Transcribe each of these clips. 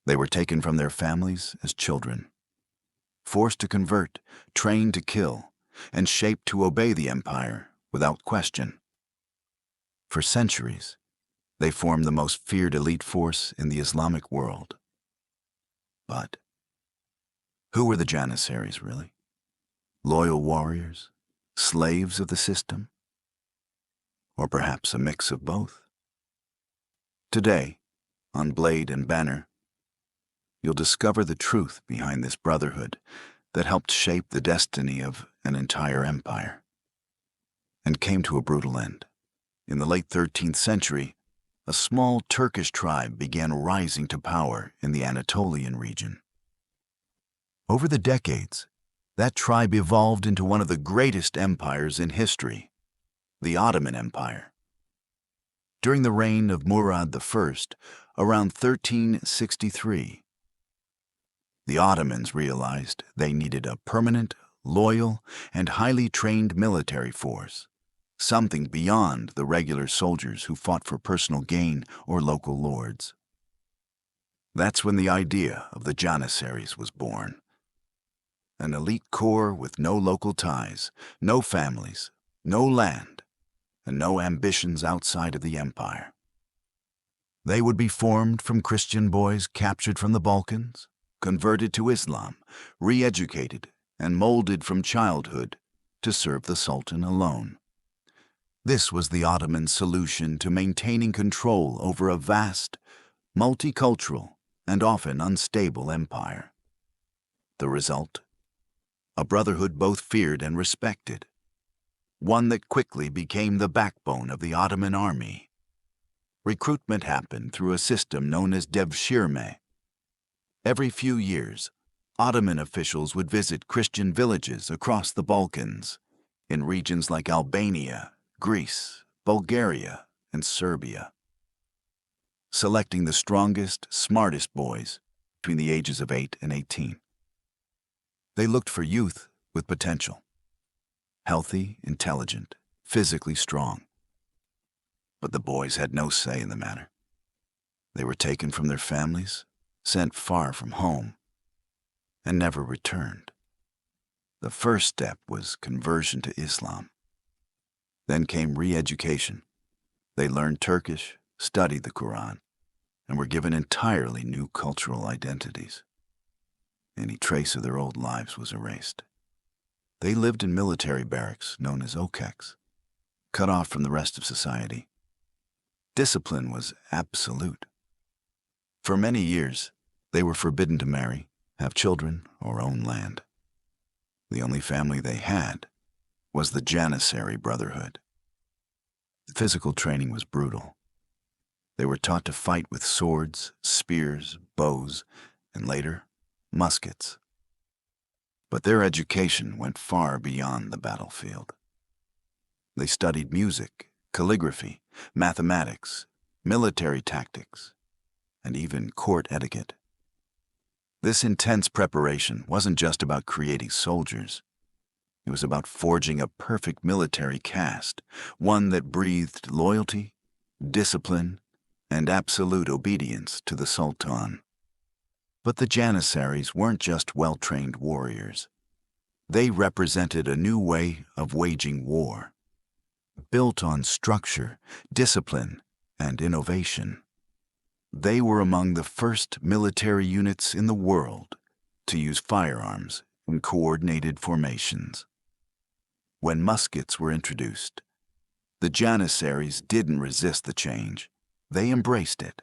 They were taken from their families as children, forced to convert, trained to kill, and shaped to obey the empire without question. For centuries, they formed the most feared elite force in the Islamic world. But who were the Janissaries, really? Loyal warriors? Slaves of the system? Or perhaps a mix of both? Today, on Blade and Banner, you'll discover the truth behind this brotherhood that helped shape the destiny of an entire empire and came to a brutal end. In the late 13th century, a small Turkish tribe began rising to power in the Anatolian region. Over the decades, that tribe evolved into one of the greatest empires in history, the Ottoman Empire. During the reign of Murad I, around 1363, the Ottomans realized they needed a permanent, loyal, and highly trained military force, something beyond the regular soldiers who fought for personal gain or local lords. That's when the idea of the Janissaries was born. An elite corps with no local ties, no families, no land, and no ambitions outside of the empire. They would be formed from Christian boys captured from the Balkans, converted to Islam, re-educated, and molded from childhood to serve the Sultan alone. This was the Ottoman solution to maintaining control over a vast, multicultural, and often unstable empire. The result? A brotherhood both feared and respected, one that quickly became the backbone of the Ottoman army. Recruitment happened through a system known as devşirme. Every few years, Ottoman officials would visit Christian villages across the Balkans, in regions like Albania, Greece, Bulgaria, and Serbia, selecting the strongest, smartest boys between the ages of 8 and 18. They looked for youth with potential, healthy, intelligent, physically strong. But the boys had no say in the matter. They were taken from their families, sent far from home, and never returned. The first step was conversion to Islam. Then came re-education. They learned Turkish, studied the Quran, and were given entirely new cultural identities. Any trace of their old lives was erased. They lived in military barracks known as okeks, cut off from the rest of society. Discipline was absolute. For many years, they were forbidden to marry, have children, or own land. The only family they had was the Janissary brotherhood. The physical training was brutal. They were taught to fight with swords, spears, bows, and later, muskets. But their education went far beyond the battlefield. They studied music, calligraphy, mathematics, military tactics, and even court etiquette. This intense preparation wasn't just about creating soldiers. It was about forging a perfect military caste, one that breathed loyalty, discipline, and absolute obedience to the Sultan. But the Janissaries weren't just well-trained warriors. They represented a new way of waging war, built on structure, discipline, and innovation. They were among the first military units in the world to use firearms in coordinated formations. When muskets were introduced, the Janissaries didn't resist the change. They embraced it.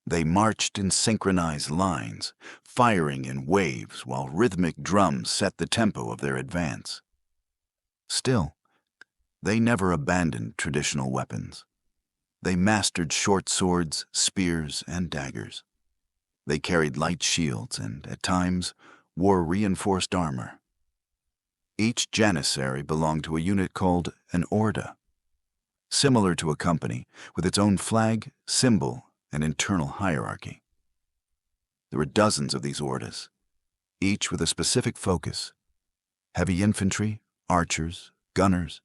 They marched in synchronized lines, firing in waves while rhythmic drums set the tempo of their advance. Still, they never abandoned traditional weapons. They mastered short swords, spears, and daggers. They carried light shields and, at times, wore reinforced armor. Each Janissary belonged to a unit called an orda, similar to a company with its own flag, symbol, and internal hierarchy. There were dozens of these ordas, each with a specific focus: heavy infantry, archers, gunners,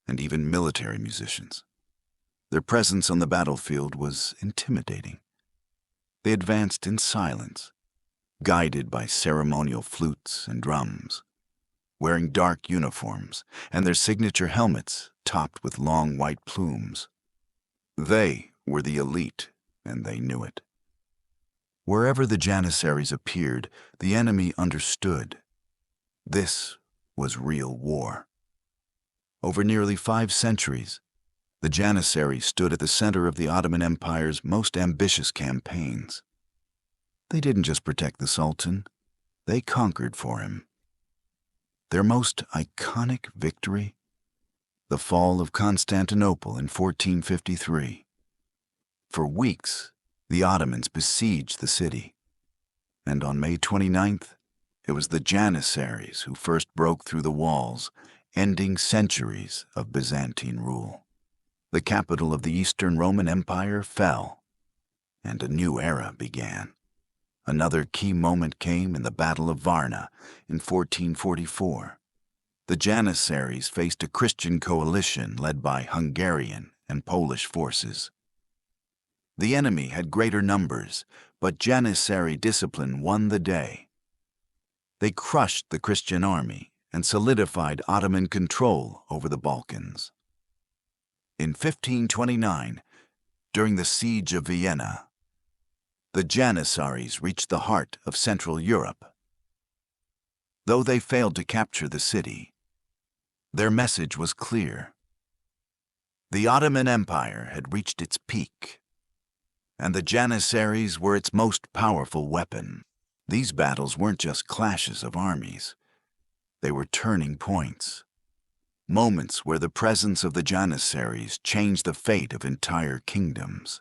and even military musicians. Their presence on the battlefield was intimidating. They advanced in silence, guided by ceremonial flutes and drums, wearing dark uniforms and their signature helmets topped with long white plumes. They were the elite, and they knew it. Wherever the Janissaries appeared, the enemy understood. This was real war. Over nearly 5 centuries, the Janissaries stood at the center of the Ottoman Empire's most ambitious campaigns. They didn't just protect the Sultan, they conquered for him. Their most iconic victory? The Fall of Constantinople in 1453. For weeks, the Ottomans besieged the city. And on May 29th, it was the Janissaries who first broke through the walls, ending centuries of Byzantine rule. The capital of the Eastern Roman Empire fell, and a new era began. Another key moment came in the Battle of Varna in 1444. The Janissaries faced a Christian coalition led by Hungarian and Polish forces. The enemy had greater numbers, but Janissary discipline won the day. They crushed the Christian army and solidified Ottoman control over the Balkans. In 1529, during the Siege of Vienna, the Janissaries reached the heart of Central Europe. Though they failed to capture the city, their message was clear. The Ottoman Empire had reached its peak, and the Janissaries were its most powerful weapon. These battles weren't just clashes of armies. They were turning points, moments where the presence of the Janissaries changed the fate of entire kingdoms.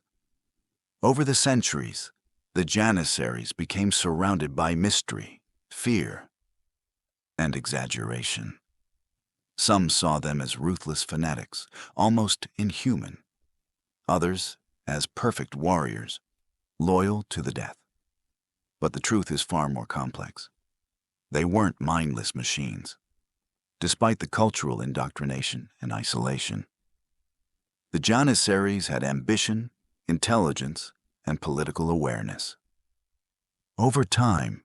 Over the centuries, the Janissaries became surrounded by mystery, fear, and exaggeration. Some saw them as ruthless fanatics, almost inhuman. Others as perfect warriors, loyal to the death. But the truth is far more complex. They weren't mindless machines. Despite the cultural indoctrination and isolation, the Janissaries had ambition, intelligence, and political awareness. Over time,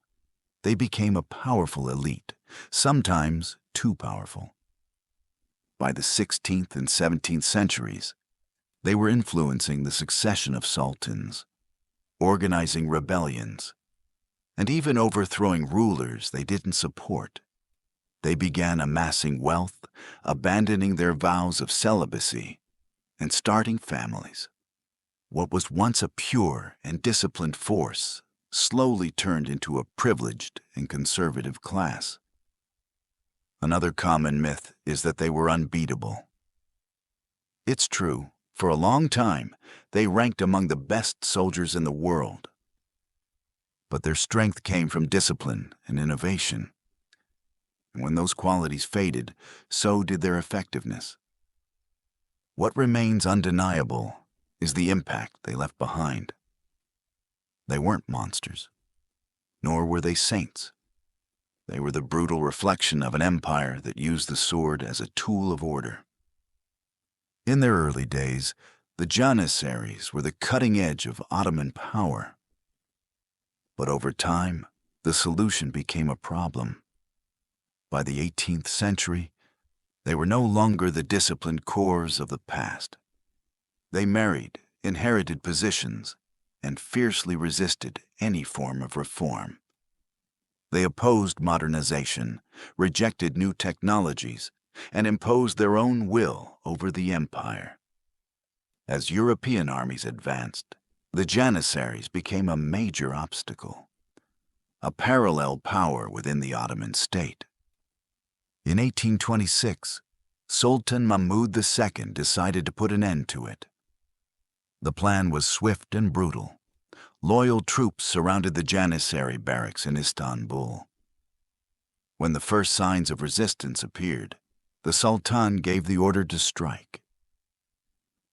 they became a powerful elite, sometimes too powerful. By the 16th and 17th centuries, they were influencing the succession of sultans, organizing rebellions, and even overthrowing rulers they didn't support. They began amassing wealth, abandoning their vows of celibacy, and starting families. What was once a pure and disciplined force slowly turned into a privileged and conservative class. Another common myth is that they were unbeatable. It's true, for a long time, they ranked among the best soldiers in the world. But their strength came from discipline and innovation. And when those qualities faded, so did their effectiveness. What remains undeniable is the impact they left behind. They weren't monsters, nor were they saints. They were the brutal reflection of an empire that used the sword as a tool of order. In their early days, the Janissaries were the cutting edge of Ottoman power. But over time, the solution became a problem. By the 18th century, they were no longer the disciplined cores of the past. They married, inherited positions, and fiercely resisted any form of reform. They opposed modernization, rejected new technologies, and imposed their own will over the empire. As European armies advanced, the Janissaries became a major obstacle, a parallel power within the Ottoman state. In 1826, Sultan Mahmud II decided to put an end to it. The plan was swift and brutal. Loyal troops surrounded the Janissary barracks in Istanbul. When the first signs of resistance appeared, the Sultan gave the order to strike.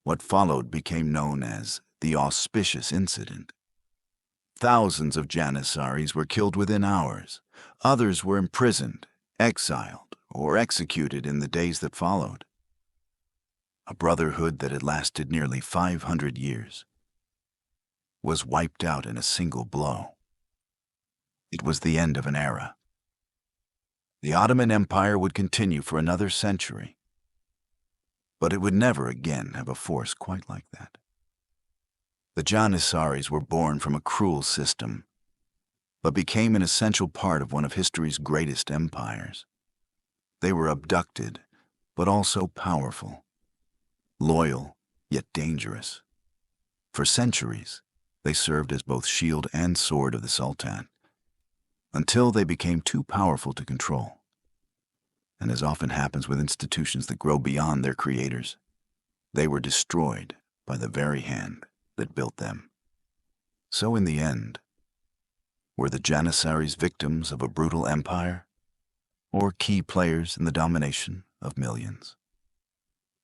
What followed became known as the Auspicious Incident. Thousands of Janissaries were killed within hours. Others were imprisoned, exiled, or executed in the days that followed. A brotherhood that had lasted nearly 500 years. was wiped out in a single blow. It was the end of an era. The Ottoman Empire would continue for another century, but it would never again have a force quite like that. The Janissaries were born from a cruel system, but became an essential part of one of history's greatest empires. They were abducted, but also powerful, loyal, yet dangerous. For centuries, they served as both shield and sword of the Sultan, until they became too powerful to control. And as often happens with institutions that grow beyond their creators, they were destroyed by the very hand that built them. So in the end, were the Janissaries victims of a brutal empire, or key players in the domination of millions?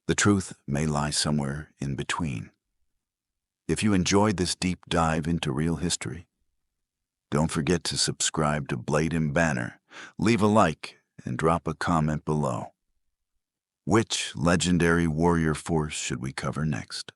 The truth may lie somewhere in between. If you enjoyed this deep dive into real history, don't forget to subscribe to Blade and Banner, leave a like, and drop a comment below. Which legendary warrior force should we cover next?